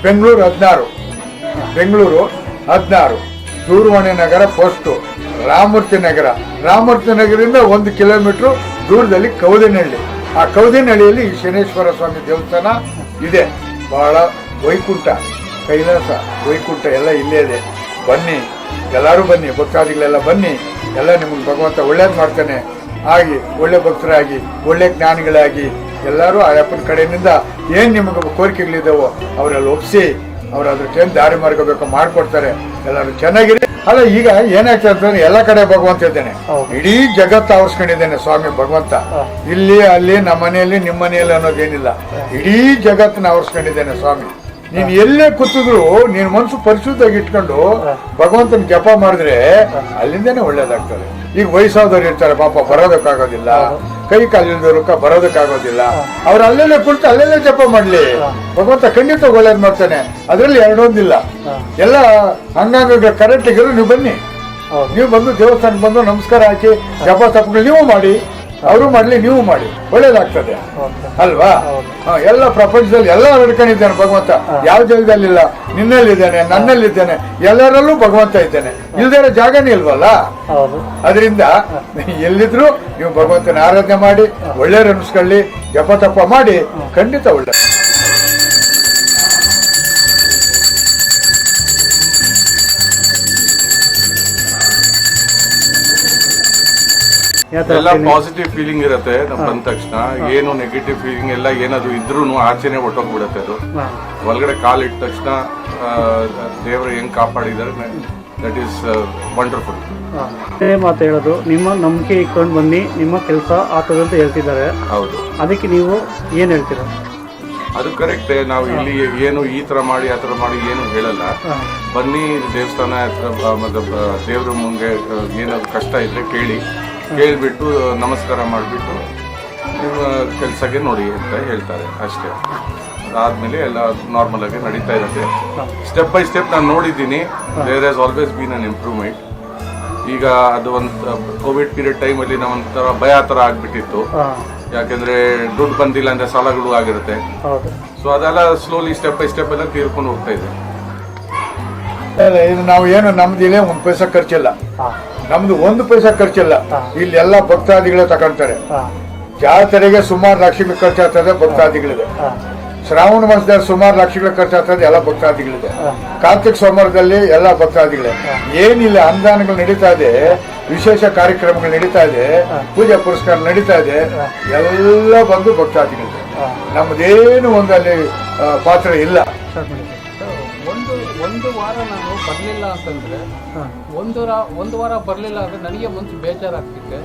ಬೆಂಗಳೂರು 16, ಬೆಂಗಳೂರು 16, ದೂರವಾಣಿ ನಗರ ಪೋಸ್ಟು, ರಾಮಮೂರ್ತಿ ನಗರದಿಂದ 1 ಕಿಲೋಮೀಟ್ರು ದೂರದಲ್ಲಿ ಕೌದಿನಹಳ್ಳಿ. ಆ ಕೌದಿನಹಳ್ಳಿಯಲ್ಲಿ ಈ ಶನೇಶ್ವರ ಸ್ವಾಮಿ ದೇವಸ್ಥಾನ ಇದೆ. ಬಹಳ ವೈಕುಂಠ, ಕೈಲಾಸ, ವೈಕುಂಠ ಎಲ್ಲ ಇಲ್ಲೇ ಇದೆ. ಬನ್ನಿ, ಎಲ್ಲರೂ ಬನ್ನಿ, ಭಕ್ತಾದಿಗಳೆಲ್ಲ ಬನ್ನಿ. ಎಲ್ಲ ನಿಮಗೆ ಭಗವಂತ ಒಳ್ಳೇದು ಮಾಡ್ತಾನೆ. ಆಗಿ ಒಳ್ಳೆ ಭಕ್ತರಾಗಿ, ಒಳ್ಳೆ ಜ್ಞಾನಿಗಳಾಗಿ ಎಲ್ಲರೂ ಆ ಅಪ್ಪನ ಕಡೆಯಿಂದ ಏನು ನಿಮಗೆ ಕೋರಿಕೆಗಳಿದ್ದಾವೋ ಅವರೆಲ್ಲ ಒಪ್ಪಿಸಿ ಅವ್ರು ಅದಕ್ಕೆ ಏನು ದಾರಿ ಮಾರ್ಗಬೇಕು ಮಾಡಿಕೊಡ್ತಾರೆ. ಎಲ್ಲರೂ ಚೆನ್ನಾಗಿರಿ. ಅಲ್ಲ, ಈಗ ಏನಾಗ್ತದೆ ಅಂತಂದ್ರೆ ಎಲ್ಲ ಕಡೆ ಭಗವಂತ ಇದ್ದಾನೆ. ಇಡೀ ಜಗತ್ತು ಆವರಿಸ್ಕೊಂಡಿದ್ದಾನೆ ಸ್ವಾಮಿ ಭಗವಂತ. ಇಲ್ಲಿ ಅಲ್ಲಿ ನಮ್ಮ ಮನೆಯಲ್ಲಿ ನಿಮ್ಮ ಮನೆಯಲ್ಲಿ ಅನ್ನೋದೇನಿಲ್ಲ, ಇಡೀ ಜಗತ್ತನ್ನ ಆವರಿಸ್ಕೊಂಡಿದ್ದಾನೆ ಸ್ವಾಮಿ. ನೀನ್ ಎಲ್ಲೇ ಕೂತಿದ್ರು ನೀನ್ ಮನಸ್ಸು ಪರಿಶುದ್ಧಾಗಿ ಇಟ್ಕೊಂಡು ಭಗವಂತನ ಜಪ ಮಾಡಿದ್ರೆ ಅಲ್ಲಿಂದನೇ ಒಳ್ಳೇದಾಗ್ತದೆ. ಈಗ ವಯಸ್ಸಾದವ್ರು ಇರ್ತಾರೆ, ಪಾಪ ಬರೋದಕ್ಕಾಗೋದಿಲ್ಲ, ಕೈ ಕಾಲಿಲ್ದವ್ರು ಬರೋದಕ್ಕಾಗೋದಿಲ್ಲ, ಅವ್ರು ಅಲ್ಲೆಲ್ಲೇ ಕುಳಿತು ಅಲ್ಲೆಲ್ಲೇ ಜಪ ಮಾಡ್ಲಿ, ಭಗವಂತ ಖಂಡಿತ ಒಳ್ಳೇದ್ ಮಾಡ್ತಾನೆ. ಅದ್ರಲ್ಲಿ ಎರಡೊಂದಿಲ್ಲ. ಎಲ್ಲ ಅಂಗಾಂಗಗಳ ಕರೆಕ್ಟಿಗೆ ನೀವು ಬನ್ನಿ, ನೀವು ಬಂದು ದೇವಸ್ಥಾನಕ್ಕೆ ಬಂದು ನಮಸ್ಕಾರ ಹಾಕಿ ಜಪ ತಪ್ಪಗಳು ನೀವು ಮಾಡಿ, ಅವರು ಮಾಡ್ಲಿ, ನೀವು ಮಾಡಿ, ಒಳ್ಳೇದಾಗ್ತದೆ ಅಲ್ವಾ? ಎಲ್ಲ ಪ್ರಪಂಚದಲ್ಲಿ ಎಲ್ಲ ನಡ್ಕೊಂಡಿದ್ದಾನೆ ಭಗವಂತ. ಯಾವ ಜಾಗದಲ್ಲಿಲ್ಲ, ನಿನ್ನಲ್ಲಿದ್ದಾನೆ, ನನ್ನಲ್ಲಿದ್ದಾನೆ, ಎಲ್ಲರಲ್ಲೂ ಭಗವಂತ ಇದ್ದಾನೆ. ಇಲ್ದಿರೋ ಜಾಗನೇ ಇಲ್ವಲ್ಲ. ಅದರಿಂದ ಎಲ್ಲಿದ್ರು ನೀವು ಭಗವಂತನ ಆರಾಧನೆ ಮಾಡಿ, ಒಳ್ಳೆ ಅನಿಸ್ಕೊಳ್ಳಿ, ಜಪ ತಪ ಮಾಡಿ, ಖಂಡಿತ ಒಳ್ಳೆ. ಎಲ್ಲ ಪಾಸಿಟಿವ್ ಫೀಲಿಂಗ್ ಇರುತ್ತೆ ಬಂದ ತಕ್ಷಣ. ಏನು ನೆಗೆಟಿವ್ ಫೀಲಿಂಗ್ ಎಲ್ಲ ಏನಾದ್ರು ಇದ್ರೂ ಆಚೆನೆ ಹೊಟ್ಟೋಗ್ಬಿಡುತ್ತೆ. ಅದು ಒಳಗಡೆ ಕಾಲಿಟ್ಟ ತಕ್ಷಣ ದೇವರು ಹೆಂಗ್ ಕಾಪಾಡಿದ್ದಾರೆ, ದಟ್ ಈಸ್ ವಂಡರ್ಫುಲ್. ಮಾತು ಹೇಳೋದು, ನಿಮ್ಮ ನಂಬಿಕೆ ಇಟ್ಕೊಂಡು ಬನ್ನಿ, ನಿಮ್ಮ ಕೆಲಸ ಆಗ್ತದೆ ಅಂತ ಹೇಳ್ತಿದ್ದಾರೆ. ಹೌದು, ಅದಕ್ಕೆ ನೀವು ಏನ್ ಹೇಳ್ತೀರಾ? ಅದು ಕರೆಕ್ಟ್. ನಾವು ಇಲ್ಲಿ ಏನು ಈ ತರ ಮಾಡಿ ಆ ತರ ಮಾಡಿ ಏನು ಹೇಳಲ್ಲ. ಬನ್ನಿ ದೇವಸ್ಥಾನ ಹತ್ರ, ಮತ್ತೆ ದೇವ್ರ ಮುಂದೆ ಏನಾದ್ರು ಕಷ್ಟ ಇದ್ರೆ ಕೇಳಿಬಿಟ್ಟು ನಮಸ್ಕಾರ ಮಾಡಿಬಿಟ್ಟು ನಿಮ್ಮ ಕೆಲಸಕ್ಕೆ ನೋಡಿ ಅಂತ ಹೇಳ್ತಾರೆ ಅಷ್ಟೇ. ಅದಾದಮೇಲೆ ಎಲ್ಲ ನಾರ್ಮಲ್ ಆಗಿ ನಡೀತಾ ಇರುತ್ತೆ. ಸ್ಟೆಪ್ ಬೈ ಸ್ಟೆಪ್ ನಾನು ನೋಡಿದ್ದೀನಿ. There has always been an improvement. ಈಗ ಅದು ಒಂದು ಕೋವಿಡ್ ಪೀರಿಯಡ್ ಟೈಮಲ್ಲಿ ನಾವು ಒಂಥರ ಭಯ ಥರ ಆಗಿಬಿಟ್ಟಿತ್ತು. ಯಾಕೆಂದರೆ ದುಡ್ಡು ಬಂದಿಲ್ಲ ಅಂದರೆ ಸಾಲಗಳು ಆಗಿರುತ್ತೆ. ಸೊ ಅದೆಲ್ಲ ಸ್ಲೋಲಿ ಸ್ಟೆಪ್ ಬೈ ಸ್ಟೆಪ್ ಎಲ್ಲ ತೀರ್ಕೊಂಡು ಹೋಗ್ತಾ ಇದೆ. ಇದು ನಾವು ಏನು ನಮ್ದು ಇಲ್ಲೇ 1 ಪೈಸಾ ಖರ್ಚಿಲ್ಲ, ನಮ್ದು 1 ಪೈಸಾ ಖರ್ಚಿಲ್ಲ. ಇಲ್ಲಿ ಎಲ್ಲ ಭಕ್ತಾದಿಗಳೇ ತಗೊಂತಾರೆ. ಜಾತ್ರೆಗೆ ಸುಮಾರು ಲಕ್ಷಗಳು ಖರ್ಚಾಗ್ತದೆ ಭಕ್ತಾದಿಗಳಿದೆ. ಶ್ರಾವಣ ಮಾಸದಲ್ಲಿ ಸುಮಾರು ಲಕ್ಷಗಳ ಖರ್ಚಾಗ್ತದೆ ಎಲ್ಲ ಭಕ್ತಾದಿಗಳಿದೆ. ಕಾರ್ತಿಕ್ ಸೋಮವಾರದಲ್ಲಿ ಎಲ್ಲ ಭಕ್ತಾದಿಗಳೇ. ಏನಿಲ್ಲ, ಅನುದಾನಗಳು ನಡೀತಾ ಇದೆ, ವಿಶೇಷ ಕಾರ್ಯಕ್ರಮಗಳು ನಡೀತಾ ಇದೆ, ಪೂಜಾ ಪುರಸ್ಕಾರ ನಡೀತಾ ಇದೆ, ಎಲ್ಲ ಬಂದು ಭಕ್ತಾದಿಗಳಿದೆ. ನಮ್ದೇನು ಒಂದು ಅಲ್ಲಿ ಪಾತ್ರ ಇಲ್ಲ. ಒಂದು ವಾರ ನಾನು ಬರಲಿಲ್ಲ ಅಂತಂದರೆ, ಒಂದು ವಾರ ಬರಲಿಲ್ಲ ಅಂದರೆ ನನಗೆ ಮುಂಚೆ ಬೇಜಾರಾಗ್ತಿದ್ದೆ.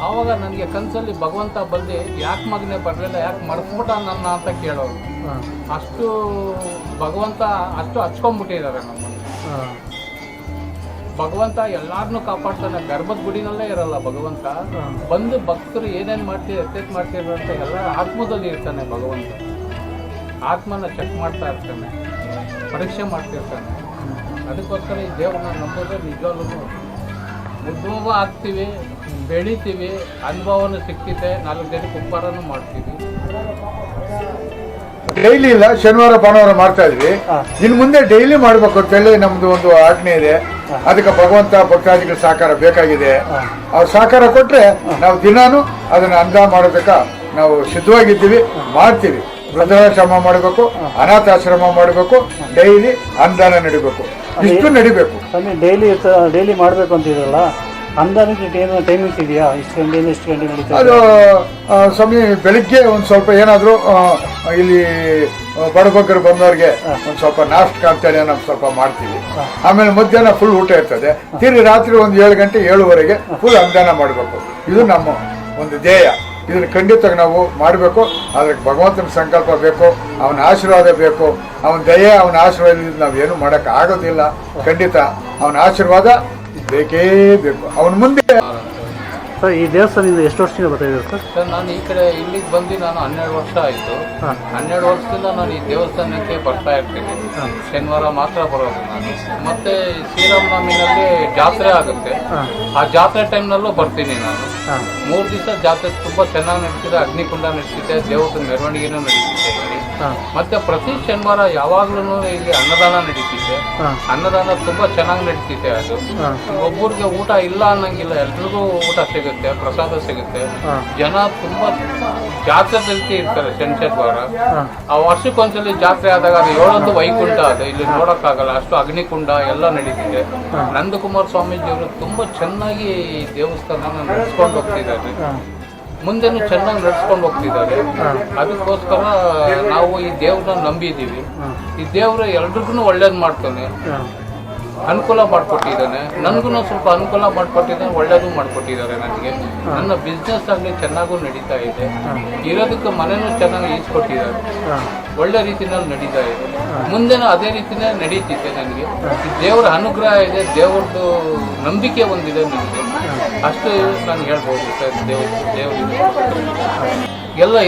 ಆವಾಗ ನನಗೆ ಕನಸಲ್ಲಿ ಭಗವಂತ ಬಂದು ಯಾಕೆ ಮಗನೇ ಬರಲಿಲ್ಲ, ಯಾಕೆ ಮರ್ಸ್ಬಿಟ್ಟ ನನ್ನ ಅಂತ ಕೇಳೋರು. ಅಷ್ಟು ಭಗವಂತ ಅಷ್ಟು ಹಚ್ಕೊಂಡ್ಬಿಟ್ಟಿದ್ದಾರೆ ನಮ್ಮನ್ನು. ಭಗವಂತ ಎಲ್ಲಾರನ್ನೂ ಕಾಪಾಡ್ತಾನೆ. ಗರ್ಭದ ಗುಡಿನಲ್ಲೇ ಇರಲ್ಲ ಭಗವಂತ. ಬಂದು ಭಕ್ತರು ಏನೇನು ಮಾಡ್ತೀವಿ, ಎಷ್ಟೆಷ್ಟು ಮಾಡ್ತೀವಿ ಅಂತ ಎಲ್ಲರ ಆತ್ಮದಲ್ಲಿ ಇರ್ತಾನೆ ಭಗವಂತ. ಆತ್ಮನ ಚೆಕ್ ಮಾಡ್ತಾ ಇರ್ತಾನೆ, ಪರೀಕ್ಷೆ ಮಾಡ್ತಿರ್ತಾನೆ. ಅದಕ್ಕೋಸ್ಕರ ಈ ದೇವ್ರನ್ನ ನಂಬೋದ್ರೆ ನಿಜವಾಗ್ಲೂ ಉದ್ಭವ ಆಗ್ತೀವಿ, ಬೆಳಿತೀವಿ, ಅನುಭವನೂ ಸಿಕ್ತಿದೆ, 4 ಜನಕ್ಕೆ ಉಪಕಾರನೂ ಮಾಡ್ತೀವಿ. ಡೈಲಿ ಇಲ್ಲ, ಶನಿವಾರ ಭಾನುವಾರ ಮಾಡ್ತಾ ಇದ್ವಿ. ಇನ್ನು ಮುಂದೆ ಡೈಲಿ ಮಾಡ್ಬೇಕು ಅಂತೇಳಿ ನಮ್ದು ಒಂದು ಆಜ್ಞೆ ಇದೆ. ಅದಕ್ಕೆ ಭಗವಂತ ಭಕ್ತಾದಿಗಳ ಸಹಕಾರ ಬೇಕಾಗಿದೆ. ಅವ್ರ ಸಹಕಾರ ಕೊಟ್ರೆ ನಾವು ದಿನಾನು ಅದನ್ನ ಅನುದಾನ ಮಾಡೋದಕ್ಕ ನಾವು ಸಿದ್ಧವಾಗಿದ್ದೀವಿ, ಮಾಡ್ತೀವಿ. ವೃದ್ಧಾಶ್ರಮ ಮಾಡಬೇಕು, ಅನಾಥಾಶ್ರಮ ಮಾಡಬೇಕು, ಡೈಲಿ ಅನುದಾನ ನಡಿಬೇಕು, ಇಷ್ಟು ನಡಿಬೇಕು. ಡೈಲಿ ಮಾಡಬೇಕು ಅಂತಿದ್ರಲ್ಲ, ಅನುದಾನಕ್ಕೆ ಟೈಮಿಂಗ್ಸ್ ಇದೆಯಾ? ಇಷ್ಟು ಗಂಟೆಯಿಂದ ಇಷ್ಟು ಗಂಟೆ ನಡೀತದೆ? ಅದು ಸಮಯ ಬೆಳಿಗ್ಗೆ ಒಂದು ಸ್ವಲ್ಪ ಏನಾದರೂ ಇಲ್ಲಿ ಬಡಬಗ್ಗರು ಬಂದವ್ರಿಗೆ ಒಂದು ಸ್ವಲ್ಪ ನಾಷ್ಟ ಅಂತೇಳಿ ನಾವು ಸ್ವಲ್ಪ ಮಾಡ್ತೀವಿ. ಆಮೇಲೆ ಮಧ್ಯಾಹ್ನ ಫುಲ್ ಊಟ ಇರ್ತದೆ. ತಿರುಗಿ ರಾತ್ರಿ ಒಂದು 7 ಗಂಟೆ 7:30ಗೆ ಫುಲ್ ಅನುದಾನ ಮಾಡಬೇಕು. ಇದು ನಮ್ಮ ಒಂದು ಧ್ಯೇಯ. ಇದನ್ನು ಖಂಡಿತ ನಾವು ಮಾಡಬೇಕು. ಅದಕ್ಕೆ ಭಗವಂತನ ಸಂಕಲ್ಪ ಬೇಕು, ಅವನ ಆಶೀರ್ವಾದ ಬೇಕು, ಅವನ ದಯೆ, ಅವನ ಆಶೀರ್ವಾದದಿಂದ ನಾವೇನು ಮಾಡೋಕ್ಕೆ ಆಗೋದಿಲ್ಲ. ಖಂಡಿತ ಅವನ ಆಶೀರ್ವಾದ ಬೇಕೇ ಬೇಕು. ಅವನ ಮುಂದೆ ಸರ್, ಈ ದೇವಸ್ಥಾನದಿಂದ ಎಷ್ಟು ವರ್ಷದಿಂದ ಬರ್ತಾ ಇದ್ದೀರಾ ಸರ್? ನಾನು ಈ ಕಡೆ ಇಲ್ಲಿಗೆ ಬಂದು ನಾನು 12 ವರ್ಷ ಆಯಿತು. 12 ವರ್ಷದಿಂದ ನಾನು ಈ ದೇವಸ್ಥಾನಕ್ಕೆ ಬರ್ತಾ ಇರ್ತೀನಿ. ಶನಿವಾರ ಮಾತ್ರ ಬರೋದು ನಾನು. ಮತ್ತೆ ಶ್ರೀರಾಮನವಮಿನಲ್ಲಿ ಜಾತ್ರೆ ಆಗುತ್ತೆ, ಆ ಜಾತ್ರೆ ಟೈಮ್ನಲ್ಲೂ ಬರ್ತೀನಿ ನಾನು. 3 ದಿವಸ ಜಾತ್ರೆ ತುಂಬ ಚೆನ್ನಾಗಿ ನಡೀತಿದೆ. ಅಗ್ನಿಕುಂಡ ನಡೀತಿದೆ, ದೇವರ ಮೆರವಣಿಗೆನೂ ನಡೀತಿದೆ ಇಲ್ಲಿ. ಮತ್ತೆ ಪ್ರತಿ ಶನಿವಾರ ಯಾವಾಗ್ಲೂ ಇಲ್ಲಿ ಅನ್ನದಾನ ನಡೀತಿದೆ. ಅನ್ನದಾನ ತುಂಬಾ ಚೆನ್ನಾಗಿ ನಡೀತಿದೆ. ಅದು ಒಬ್ಬರಿಗೆ ಊಟ ಇಲ್ಲ ಅನ್ನಂಗಿಲ್ಲ, ಎಲ್ರಿಗೂ ಊಟ ಸಿಗುತ್ತೆ, ಪ್ರಸಾದ ಸಿಗುತ್ತೆ. ಜನ ತುಂಬಾ ಜಾತ್ರೆ ರೀತಿ ಇರ್ತಾರೆ ಶನಿವಾರ. ಆ ವರ್ಷಕ್ಕೊಂದ್ಸಲಿ ಜಾತ್ರೆ ಆದಾಗ ಅದು 7 ವೈಕುಂಠ, ಅದು ಇಲ್ಲಿ ನೋಡಕ್ಕಾಗಲ್ಲ, ಅಷ್ಟು ಅಗ್ನಿಕುಂಡ ಎಲ್ಲ ನಡೀತಿದೆ. ನಂದಕುಮಾರ ಸ್ವಾಮೀಜಿಯವರು ತುಂಬಾ ಚೆನ್ನಾಗಿ ದೇವಸ್ಥಾನ ನಡೆಸ್ಕೊಂಡು ಹೋಗ್ತಿದ್ದಾರೆ. ಮುಂದೆನೂ ಚೆನ್ನಾಗಿ ನಡ್ಸ್ಕೊಂಡು ಹೋಗ್ತಿದ್ದಾರೆ. ಅದಕ್ಕೋಸ್ಕರ ನಾವು ಈ ದೇವ್ರನ್ನ ನಂಬಿದ್ದೀವಿ. ಈ ದೇವ್ರ ಎಲ್ರಿಗೂ ಒಳ್ಳೇದು ಮಾಡ್ತಾನೆ, ಅನುಕೂಲ ಮಾಡಿಕೊಟ್ಟಿದ್ದಾನೆ. ನನಗೂ ಸ್ವಲ್ಪ ಅನುಕೂಲ ಮಾಡಿಕೊಟ್ಟಿದ್ದಾನೆ, ಒಳ್ಳೇದು ಮಾಡಿಕೊಟ್ಟಿದ್ದಾರೆ ನನಗೆ. ನನ್ನ ಬಿಸ್ನೆಸ್ ಆಗಲಿ ಚೆನ್ನಾಗೂ ನಡೀತಾ ಇದೆ. ಇರೋದಕ್ಕೆ ಮನೆಯೂ ಚೆನ್ನಾಗಿ ಈಸ್ಕೊಟ್ಟಿದ್ದಾರೆ. ಒಳ್ಳೆ ರೀತಿನಲ್ಲಿ ನಡೀತಾ ಇದೆ. ಮುಂದೆನೂ ಅದೇ ರೀತಿನೇ ನಡೀತಿದೆ. ನನಗೆ ಈ ದೇವರ ಅನುಗ್ರಹ ಇದೆ, ದೇವ್ರದ್ದು ನಂಬಿಕೆ ಒಂದಿದೆ ನನಗೆ. ಅಷ್ಟು ನಾನು ಹೇಳ್ಬೋದು ಸರ್. ದೇವ್ರಿಗೆ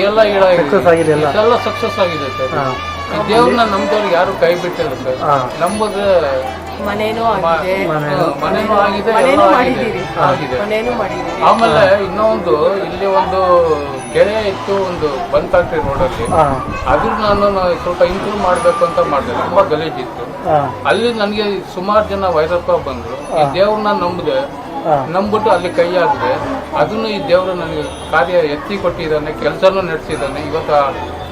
ಎಲ್ಲ ಸಕ್ಸಸ್ ಆಗಿದೆ ಸರ್. ಈ ದೇವ್ರನ್ನ ನಮ್ದವ್ರಿಗೆ ಯಾರು ಕೈ ಬಿಟ್ಟಿಲ್ಲ ಸರ್. ನಂಬುದ್ರೆ ಮನೇನೂ ಆಗಿದೆ, ಎಲ್ಲ ಆಗಿದೆ. ಆಮೇಲೆ ಇನ್ನೊಂದು, ಇಲ್ಲಿ ಒಂದು ಕೆರೆ ಇತ್ತು, ಒಂದು ಬನ್ ಫ್ಯಾಕ್ಟ್ರಿ ರೋಡಲ್ಲಿ. ಅದ್ರ ನಾನು ಸ್ವಲ್ಪ ಇಂಪ್ರೂವ್ ಮಾಡಬೇಕು ಅಂತ ಮಾಡಿದೆ. ತುಂಬಾ ಗಲೀಜಿತ್ತು ಅಲ್ಲಿ. ನನಗೆ ಸುಮಾರು ಜನ ವೈರಪ್ಪ ಬಂದ್ರು. ಈ ದೇವ್ರನ್ನ ನಂಬಿಟ್ಟು ಅಲ್ಲಿ ಕೈ ಹಾಕಿದೆ. ಅದನ್ನು ಈ ದೇವರು ನನಗೆ ಕಾರ್ಯ ಎತ್ತಿ ಕೊಟ್ಟಿದ್ದಾನೆ, ಕೆಲಸನೂ ನಡೆಸಿದ್ದಾನೆ. ಇವತ್ತು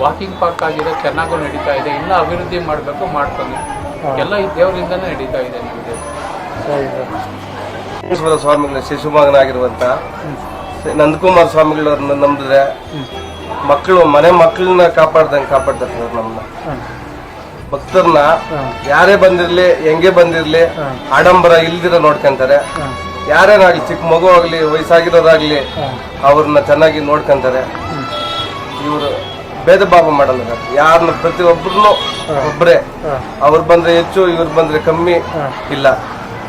ವಾಕಿಂಗ್ ಪಾರ್ಕ್ ಆಗಿದೆ, ಚೆನ್ನಾಗೂ ನಡೀತಾ ಇದೆ. ಇನ್ನೂ ಅಭಿವೃದ್ಧಿ ಮಾಡಬೇಕು, ಮಾಡ್ತಾನೆ. ಎಲ್ಲ ಈ ದೇವರಿಂದನೇ ನಡೀತಾ ಇದೆ ನಮಗೆ. ಸ್ವಾಮಿಗಳ ಶಿಶುಮಗನಾಗಿರುವಂತ ನಂದಕುಮಾರ ಸ್ವಾಮಿಗಳವ್ರನ್ನ ನಂಬಿದ್ರೆ ಮಕ್ಕಳನ್ನ ಕಾಪಾಡ್ದಂಗೆ ಕಾಪಾಡ್ತಾರೆ ಸರ್. ನಮ್ಮನ್ನ ಭಕ್ತರನ್ನ ಯಾರೇ ಬಂದಿರ್ಲಿ, ಹೆಂಗೆ ಬಂದಿರ್ಲಿ, ಆಡಂಬರ ಇಲ್ದಿರ ನೋಡ್ಕೊಂತಾರೆ. ಯಾರೇನಾಗ್ಲಿ, ಚಿಕ್ಕ ಮಗು ಆಗ್ಲಿ, ವಯಸ್ಸಾಗಿರೋರಾಗ್ಲಿ, ಅವ್ರನ್ನ ಚೆನ್ನಾಗಿ ನೋಡ್ಕೊಂತಾರೆ. ಇವರು ಭೇದ ಭಾವ ಮಾಡಲ್ಲ ಸರ್. ಯಾರನ್ನ ಪ್ರತಿಯೊಬ್ಬರನ್ನು ಒಬ್ಬರೇ, ಅವ್ರು ಬಂದ್ರೆ ಹೆಚ್ಚು, ಇವ್ರು ಬಂದ್ರೆ ಕಮ್ಮಿ ಇಲ್ಲ.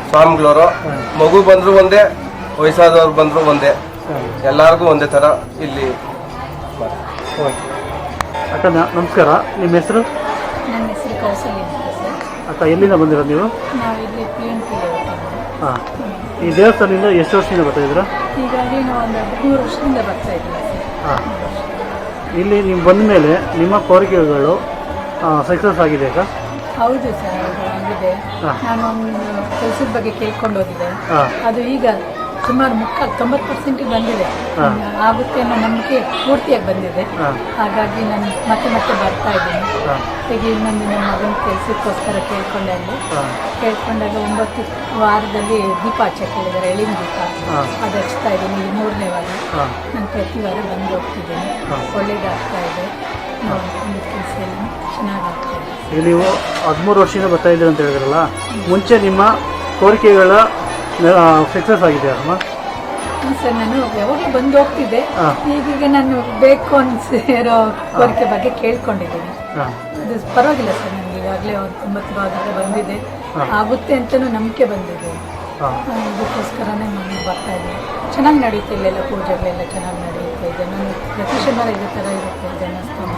ಸ್ವಾಮಿಗಳವರು ಮಗು ಬಂದ್ರು ಒಂದೇ, ವಯಸ್ಸಾದವ್ರು ಬಂದ್ರು ಒಂದೇ, ಎಲ್ಲಾರ್ಗು ಒಂದೇ ತರ ಇಲ್ಲಿ. ಅಕ್ಕ ನಮಸ್ಕಾರ, ನಿಮ್ಮ ಹೆಸರು? ನನ್ನ ಹೆಸರು ಕೌಸಲ್ಯ ಅಂತ ಸರ್. ಅಕ್ಕ ಎಲ್ಲಿಂದ ಬಂದಿರೋದು ನೀವು? ನಾವಿಲ್ಲಿ PNP ಹಾಂ. ಈ ದೇವಸ್ಥಾನದಿಂದ ಎಷ್ಟು ವರ್ಷದಿಂದ ಬರ್ತಾ ಇದ್ದೀರಾ? ಹೀಗಾಗಿ ನಾವು ಒಂದು 3 ವರ್ಷದಿಂದ ಬರ್ತಾ ಇದ್ದೀವಿ ಸರ್. ಹಾಂ. ಇಲ್ಲಿ ನೀವು ಬಂದ ಮೇಲೆ ನಿಮ್ಮ ಕೋರಿಕೆಗಳು ಸಕ್ಸಸ್ ಆಗಿದೆ ಅಕ್ಕ? ಹೌದು ಸರ್, ಅದು ಆಗಿದೆ. ನಾನು ಒಂದು ಕೆಲಸದ ಬಗ್ಗೆ ಕೇಳ್ಕೊಂಡು ಹೋಗಿದ್ದೆ. ಅದು ಈಗ ಸುಮಾರು 90% ಬಂದಿದೆ. ಆಗುತ್ತೆ ಅನ್ನೋ ನಂಬಿಕೆ ಪೂರ್ತಿಯಾಗಿ ಬಂದಿದೆ. ಹಾಗಾಗಿ ನಾನು ಮತ್ತೆ ಬರ್ತಾ ಇದ್ದೀನಿ. ಹೀಗೆ ಇನ್ನೊಂದು ನನ್ನ ಮಗನ ಕೆಲಸಕ್ಕೋಸ್ಕರ ಕೇಳ್ಕೊಂಡಾಗ 9 ವಾರದಲ್ಲಿ ದೀಪ ಹಚ್ಚಕ್ಕೆ ಹೇಳಿದ್ದಾರೆ, ಎಳಿನ ದೀಪ. ಅದು ಹಚ್ತಾ ಇದ್ದೀನಿ, ಇದು 3ನೇ ವಾರ. ನಾನು ಪ್ರತಿ ವಾರ ಬಂದು ಹೋಗ್ತಿದ್ದೀನಿ. ಒಳ್ಳೇದಾಗ್ತಾ ಇದೆ. ಒಂದು ಕೆಲಸ ಎಲ್ಲ ಚೆನ್ನಾಗಾಗ್ತಾ ಇದೆ. ಈಗ ನೀವು 13 ವರ್ಷದಿಂದ ಬರ್ತಾ ಇದ್ದೀರಿ ಅಂತ ಹೇಳಿದ್ರಲ್ಲ, ಮುಂಚೆ ನಿಮ್ಮ ಕೋರಿಕೆಗಳ ಸಕ್ಸಸ್ ಆಗಿದೆಯಾ ಅಮ್ಮ? ಸರ್, ನಾನು ಯಾವಾಗಲೂ ಬಂದು ಹೋಗ್ತಿದ್ದೆ. ಈಗೀಗ ನಾನು ಬೇಕು ಅನ್ಸಿರೋ ಕೋರಿಕೆ ಬಗ್ಗೆ ಕೇಳ್ಕೊಂಡಿದ್ದೀನಿ. ಅದು ಪರವಾಗಿಲ್ಲ ಸರ್, ನನಗೆ ಈಗಾಗಲೇ ಒಂದು 90 ಭಾಗ ಬಂದಿದೆ. ಆಗುತ್ತೆ ಅಂತಲೂ ನಂಬಿಕೆ ಬಂದಿದೆ. ಇದಕ್ಕೋಸ್ಕರನೇ ನಾನು ಬರ್ತಾ ಇದ್ದೀನಿ. ಚೆನ್ನಾಗಿ ನಡೀತಾ, ಇಲ್ಲೆಲ್ಲ ಪೂಜೆಗಳೆಲ್ಲ ಚೆನ್ನಾಗಿ ನಡೀತಾ ಇದೆ. ನಾನು ಪ್ರತಿ ಶನಿವಾರ ಇದೇ ಥರ ಇರುತ್ತೆ ದೇವಸ್ಥಾನ.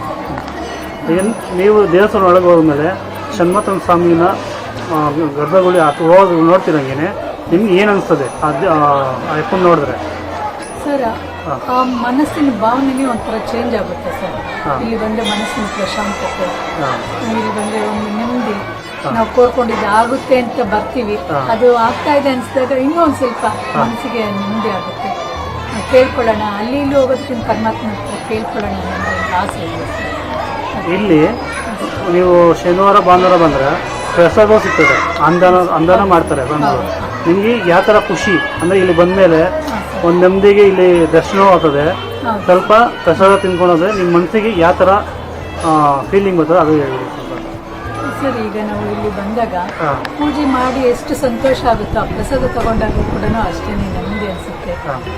ನೀವು ದೇವಸ್ಥಾನ ಒಳಗೆ ಹೋದ್ಮೇಲೆ ಷಣ್ಮತ ಸ್ವಾಮಿನ ಗರ್ಭಗುಡಿ ಹೋಗಿ ನೋಡ್ತಿರಂಗೇನೆ ನಿಮ್ಗೆ ಏನು ಅನಿಸ್ತದೆ ಅಪ್ಪನ ನೋಡಿದ್ರೆ? ಸರ್, ಆ ಮನಸ್ಸಿನ ಭಾವನೆನೇ ಒಂಥರ ಚೇಂಜ್ ಆಗುತ್ತೆ ಸರ್. ಇಲ್ಲಿ ಬಂದರೆ ಮನಸ್ಸಿನ ಪ್ರಶಾಂತತೆ, ಇಲ್ಲಿ ಬಂದರೆ ಒಂದು ನೆಮ್ಮದಿ. ನಾವು ಕೋರ್ಕೊಂಡಿದ್ದು ಆಗುತ್ತೆ ಅಂತ ಬರ್ತೀವಿ, ಅದು ಆಗ್ತಾ ಇದೆ ಅನಿಸಿದಾಗ ಇನ್ನೂ ಒಂದು ಸ್ವಲ್ಪ ಮನಸ್ಸಿಗೆ ನೆಮ್ಮದಿ ಆಗುತ್ತೆ. ಕೇಳ್ಕೊಳ್ಳೋಣ, ಅಲ್ಲಿ ಇಲ್ಲಿ ಹೋಗೋದಕ್ಕಿಂತ ಪರಮಾತ್ಮ ಹತ್ರ ಕೇಳ್ಕೊಳ್ಳೋಣ ಅನ್ನೋ ಒಂದು ಆಸೆ ಇದೆ ಸರ್. ಇಲ್ಲಿ ನೀವು ಶನಿವಾರ ಭಾನುವಾರ ಬಂದರೆ ಪ್ರಸಾದ ಸಿಗ್ತದೆ, ಅಂದಾನ ಮಾಡ್ತಾರೆ ಬಂದು. ನಿಮಗೆ ಯಾವ ಥರ ಖುಷಿ ಅಂದರೆ ಇಲ್ಲಿ ಬಂದಮೇಲೆ ಒಂದು ನೆಮ್ಮದಿಗೆ ಇಲ್ಲಿ ದರ್ಶನವೂ ಆಗ್ತದೆ, ಸ್ವಲ್ಪ ಪ್ರಸಾದ ತಿನ್ಕೊಳೋದ್ರೆ ನಿಮ್ಮ ಮನಸ್ಸಿಗೆ ಯಾವ ಥರ ಫೀಲಿಂಗ್ ಬರ್ತದೆ ಅದು ಹೇಳಿ ಸರ್. ಈಗ ನಾವು ಇಲ್ಲಿ ಬಂದಾಗ ಪೂಜೆ ಮಾಡಿ ಎಷ್ಟು ಸಂತೋಷ ಆಗುತ್ತೋ, ಆ ಪ್ರಸಾದ ತಗೊಂಡಾಗ ಕೂಡ ಅಷ್ಟೇ ನೆಮ್ಮದಿ ಅನಿಸುತ್ತೆ,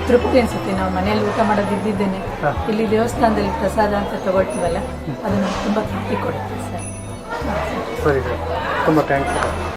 ತೃಪ್ತಿ ಅನಿಸುತ್ತೆ. ನಾವು ಮನೆಯಲ್ಲಿ ಊಟ ಮಾಡೋದಿದ್ದೇನೆ, ಇಲ್ಲಿ ದೇವಸ್ಥಾನದಲ್ಲಿ ಪ್ರಸಾದ ಅಂತ ತಗೊಳ್ತೀವಲ್ಲ, ಅದು ನಮ್ಗೆ ತುಂಬ ತೃಪ್ತಿ ಕೊಡುತ್ತೆ ಸರ್. ಸರಿ ಸರ್, ತುಂಬ ಥ್ಯಾಂಕ್ಸ್.